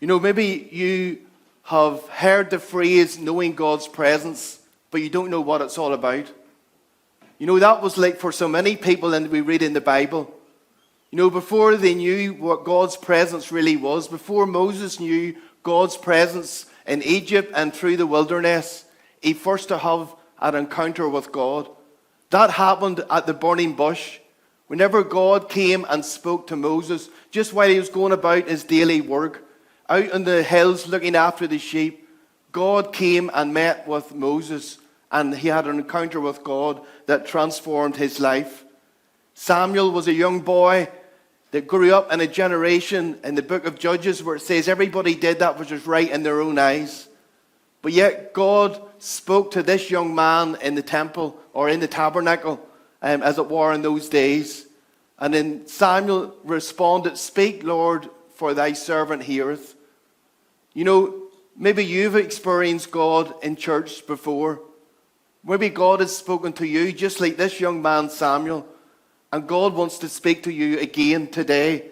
Maybe you have heard the phrase knowing God's presence, but you don't know what it's all about. That was like for so many people, and we read in the Bible. Before they knew what God's presence really was, before Moses knew God's presence in Egypt and through the wilderness, he first to have an encounter with God. That happened at the burning bush. Whenever God came and spoke to Moses, just while he was going about his daily work, out in the hills looking after the sheep, God came and met with Moses, and he had an encounter with God that transformed his life. Samuel was a young boy that grew up in a generation in the book of Judges where it says everybody did that which was right in their own eyes. But yet God spoke to this young man in the temple or in the tabernacle, as it were in those days. And then Samuel responded, "Speak, Lord, for thy servant heareth." Maybe you've experienced God in church before. Maybe God has spoken to you just like this young man Samuel. And God wants to speak to you again today.